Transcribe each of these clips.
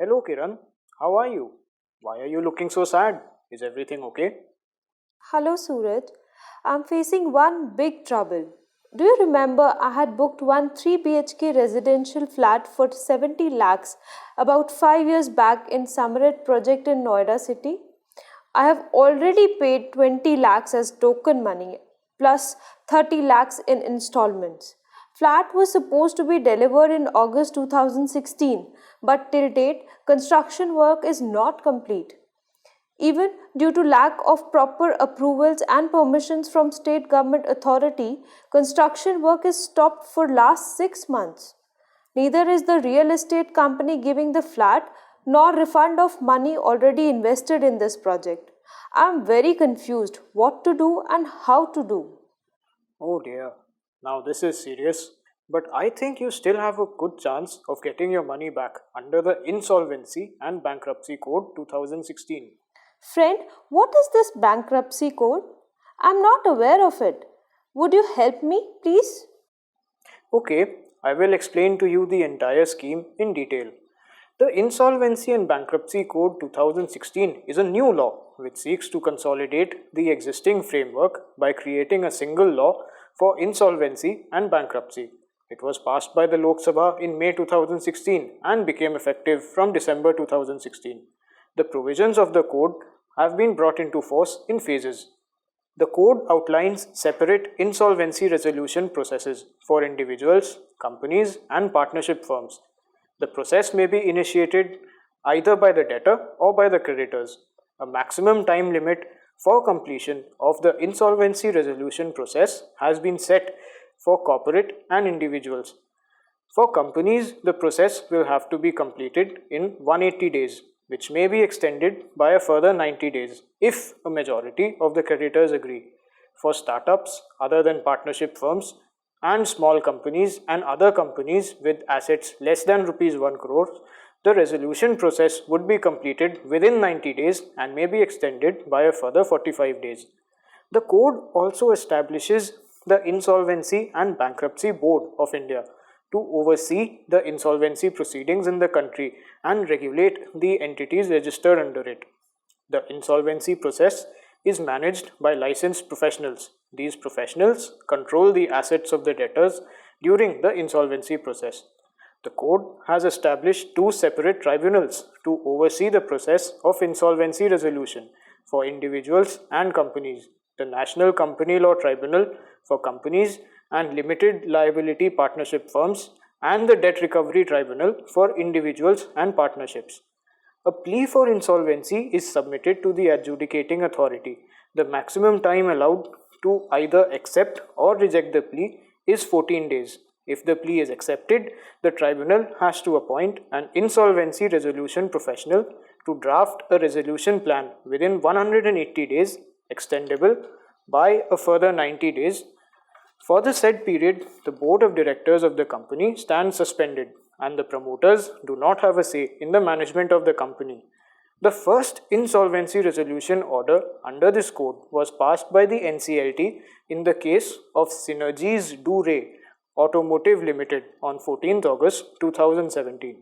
Hello Kiran, how are you? Why are you looking so sad? Is everything okay? Hello Suraj, I'm facing one big trouble. Do you remember I had booked one 3 BHK residential flat for 70 lakhs about 5 years back in Samaret project in Noida city? I have already paid 20 lakhs as token money plus 30 lakhs in installments. Flat was supposed to be delivered in August 2016, but till date construction work is not complete. Even due to lack of proper approvals and permissions from state government authority, construction work is stopped for last 6 months. Neither is the real estate company giving the flat nor refund of money already invested in this project. I am very confused what to do and how to do. Oh dear, now this is serious. But I think you still have a good chance of getting your money back under the Insolvency and Bankruptcy Code 2016. Friend, what is this bankruptcy code? I am not aware of it. Would you help me, please? Okay, I will explain to you the entire scheme in detail. The Insolvency and Bankruptcy Code 2016 is a new law which seeks to consolidate the existing framework by creating a single law for insolvency and bankruptcy. It was passed by the Lok Sabha in May 2016 and became effective from December 2016. The provisions of the code have been brought into force in phases. The code outlines separate insolvency resolution processes for individuals, companies, and partnership firms. The process may be initiated either by the debtor or by the creditors. A maximum time limit for completion of the insolvency resolution process has been set for corporate and individuals. For companies, the process will have to be completed in 180 days, which may be extended by a further 90 days if a majority of the creditors agree. For startups other than partnership firms and small companies and other companies with assets less than rupees 1 crore, the resolution process would be completed within 90 days and may be extended by a further 45 days. The code also establishes the Insolvency and Bankruptcy Board of India to oversee the insolvency proceedings in the country and regulate the entities registered under it. The insolvency process is managed by licensed professionals. These professionals control the assets of the debtors during the insolvency process. The code has established two separate tribunals to oversee the process of insolvency resolution for individuals and companies: the National Company Law Tribunal for companies and limited liability partnership firms, and the Debt Recovery Tribunal for individuals and partnerships. A plea for insolvency is submitted to the adjudicating authority. The maximum time allowed to either accept or reject the plea is 14 days. If the plea is accepted, the tribunal has to appoint an insolvency resolution professional to draft a resolution plan within 180 days, extendable by a further 90 days. For the said period, the board of directors of the company stands suspended and the promoters do not have a say in the management of the company. The first insolvency resolution order under this code was passed by the NCLT in the case of Synergies Do Ray Automotive Limited on 14th August 2017.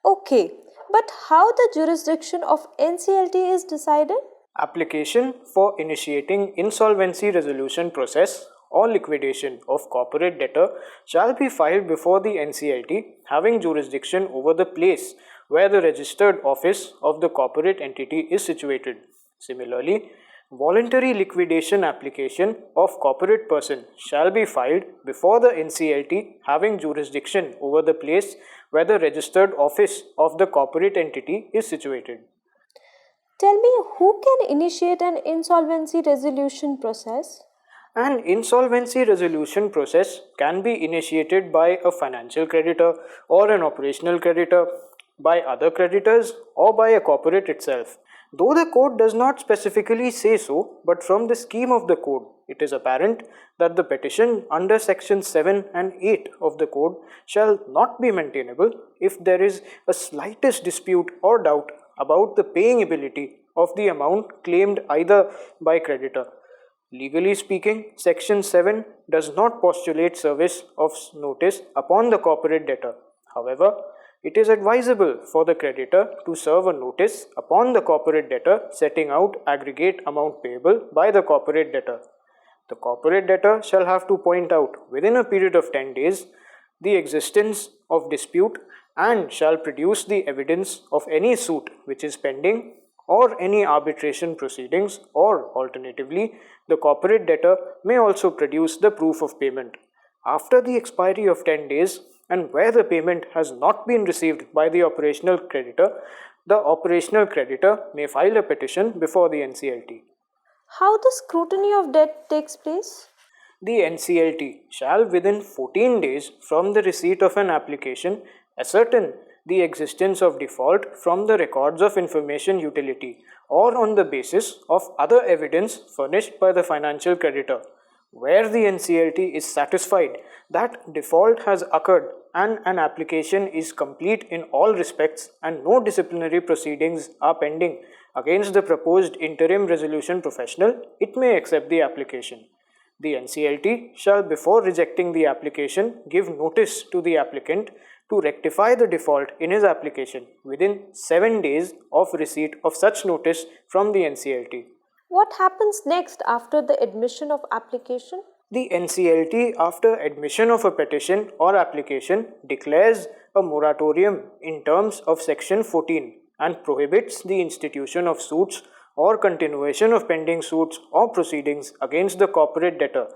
Okay, but how the jurisdiction of NCLT is decided? Application for initiating insolvency resolution process or liquidation of corporate debtor shall be filed before the NCLT having jurisdiction over the place where the registered office of the corporate entity is situated. Similarly, voluntary liquidation application of corporate person shall be filed before the NCLT having jurisdiction over the place where the registered office of the corporate entity is situated. Tell me, who can initiate an insolvency resolution process? An insolvency resolution process can be initiated by a financial creditor or an operational creditor, by other creditors, or by a corporate itself. Though the code does not specifically say so, but from the scheme of the code, it is apparent that the petition under sections 7 and 8 of the code shall not be maintainable if there is a slightest dispute or doubt about the paying ability of the amount claimed either by creditor. Legally speaking, Section 7 does not postulate service of notice upon the corporate debtor. However, it is advisable for the creditor to serve a notice upon the corporate debtor setting out aggregate amount payable by the corporate debtor. The corporate debtor shall have to point out within a period of 10 days the existence of dispute and shall produce the evidence of any suit which is pending or any arbitration proceedings, or alternatively, the corporate debtor may also produce the proof of payment. After the expiry of 10 days and where the payment has not been received by the operational creditor may file a petition before the NCLT. How the scrutiny of debt takes place? The NCLT shall within 14 days from the receipt of an application ascertain the existence of default from the records of information utility or on the basis of other evidence furnished by the financial creditor. Where the NCLT is satisfied that default has occurred and an application is complete in all respects and no disciplinary proceedings are pending against the proposed interim resolution professional, it may accept the application. The NCLT shall, before rejecting the application, give notice to the applicant to rectify the default in his application within 7 days of receipt of such notice from the NCLT. What happens next after the admission of application? The NCLT, after admission of a petition or application, declares a moratorium in terms of Section 14 and prohibits the institution of suits or continuation of pending suits or proceedings against the corporate debtor,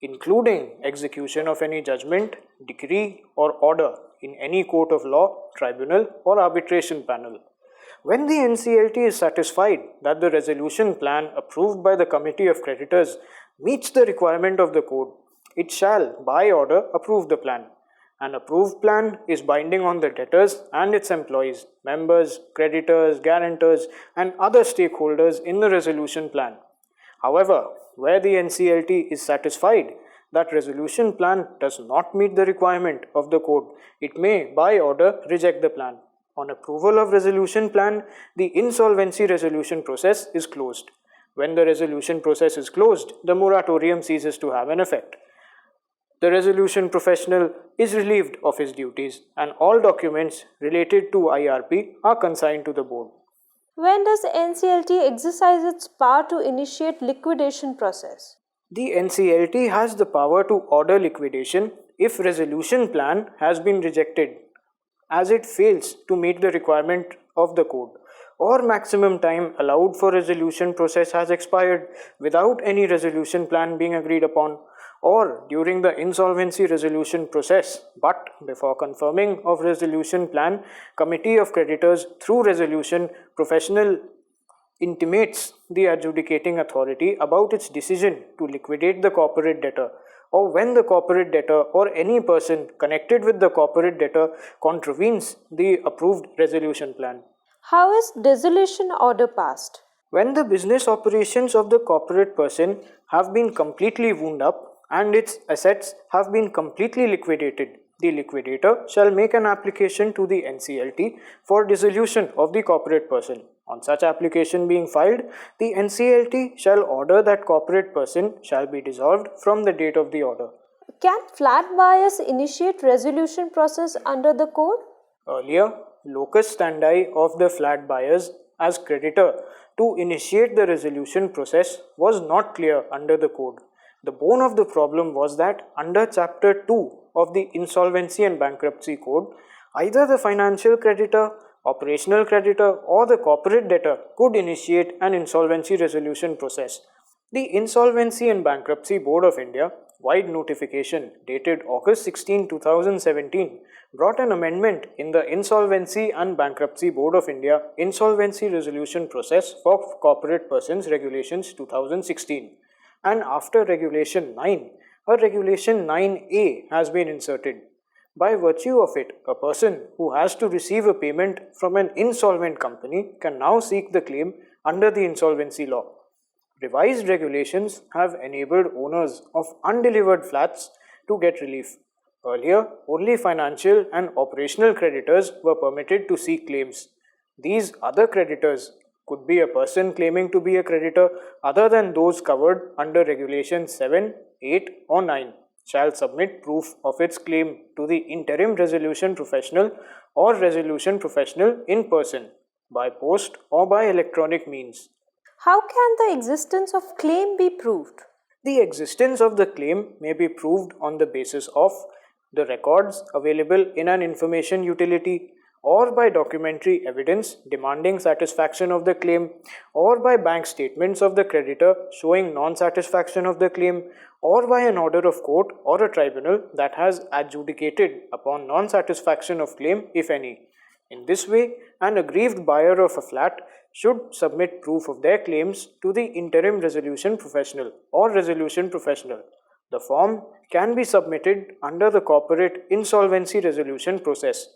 including execution of any judgment, decree, or order in any court of law, tribunal, or arbitration panel. When the NCLT is satisfied that the resolution plan approved by the Committee of Creditors meets the requirement of the code, it shall, by order, approve the plan. An approved plan is binding on the debtors and its employees, members, creditors, guarantors, and other stakeholders in the resolution plan. However, where the NCLT is satisfied that resolution plan does not meet the requirement of the code, it may, by order, reject the plan. On approval of resolution plan, the insolvency resolution process is closed. When the resolution process is closed, the moratorium ceases to have an effect. The resolution professional is relieved of his duties and all documents related to IRP are consigned to the board. When does NCLT exercise its power to initiate liquidation process? The NCLT has the power to order liquidation if resolution plan has been rejected as it fails to meet the requirement of the code, or maximum time allowed for resolution process has expired without any resolution plan being agreed upon, or during the insolvency resolution process but before confirming of resolution plan, Committee of Creditors through resolution professional intimates the adjudicating authority about its decision to liquidate the corporate debtor, or when the corporate debtor or any person connected with the corporate debtor contravenes the approved resolution plan. How is dissolution order passed? When the business operations of the corporate person have been completely wound up and its assets have been completely liquidated, the liquidator shall make an application to the NCLT for dissolution of the corporate person. On such application being filed, the NCLT shall order that corporate person shall be dissolved from the date of the order. Can flat buyers initiate resolution process under the code? Earlier, locus standi of the flat buyers as creditor to initiate the resolution process was not clear under the code. The bone of the problem was that under Chapter 2 of the Insolvency and Bankruptcy Code, either the financial creditor, operational creditor, or the corporate debtor could initiate an insolvency resolution process. The Insolvency and Bankruptcy Board of India, wide notification dated August 16, 2017, brought an amendment in the Insolvency and Bankruptcy Board of India Insolvency Resolution Process for Corporate Persons Regulations 2016. And after Regulation 9, a Regulation 9A has been inserted. By virtue of it, a person who has to receive a payment from an insolvent company can now seek the claim under the insolvency law. Revised regulations have enabled owners of undelivered flats to get relief. Earlier, only financial and operational creditors were permitted to seek claims. These other creditors could be a person claiming to be a creditor other than those covered under Regulation 7, 8 or 9. shall submit proof of its claim to the interim resolution professional or resolution professional in person, by post or by electronic means. How can the existence of claim be proved? The existence of the claim may be proved on the basis of the records available in an information utility, or by documentary evidence demanding satisfaction of the claim, or by bank statements of the creditor showing non-satisfaction of the claim, or by an order of court or a tribunal that has adjudicated upon non-satisfaction of claim, if any. In this way, an aggrieved buyer of a flat should submit proof of their claims to the interim resolution professional or resolution professional. The form can be submitted under the corporate insolvency resolution process.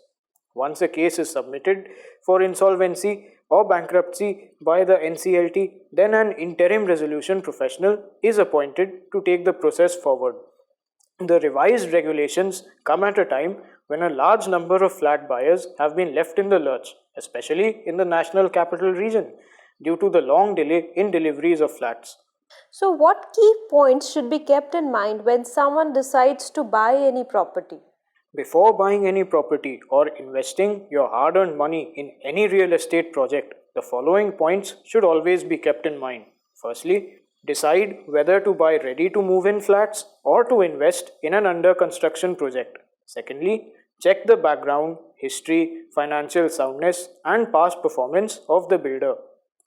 Once a case is submitted for insolvency or bankruptcy by the NCLT, then an interim resolution professional is appointed to take the process forward. The revised regulations come at a time when a large number of flat buyers have been left in the lurch, especially in the National Capital Region, due to the long delay in deliveries of flats. So, what key points should be kept in mind when someone decides to buy any property? Before buying any property or investing your hard earned money in any real estate project, the following points should always be kept in mind. Firstly, decide whether to buy ready to move in flats or to invest in an under construction project. Secondly, check the background, history, financial soundness, and past performance of the builder.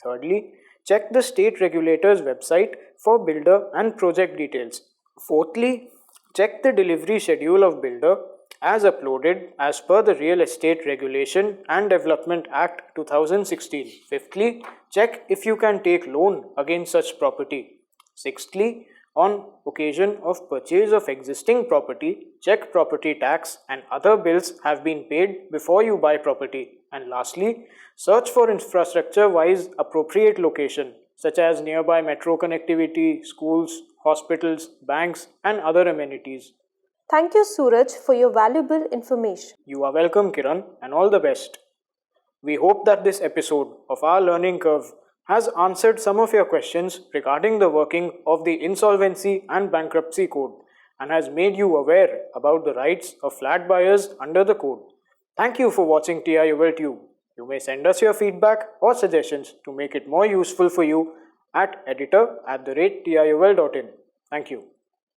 Thirdly, check the state regulator's website for builder and project details. Fourthly, check the delivery schedule of builder as uploaded as per the Real Estate Regulation and Development Act 2016. Fifthly, check if you can take loan against such property. Sixthly, on occasion of purchase of existing property, check property tax and other bills have been paid before you buy property. And lastly, search for infrastructure-wise appropriate location such as nearby metro connectivity, schools, hospitals, banks, and other amenities. Thank you, Suraj, for your valuable information. You are welcome, Kiran, and all the best. We hope that this episode of our learning curve has answered some of your questions regarding the working of the Insolvency and Bankruptcy Code and has made you aware about the rights of flat buyers under the code. Thank you for watching TIOL Tube. You may send us your feedback or suggestions to make it more useful for you at editor@tiol.in. Thank you.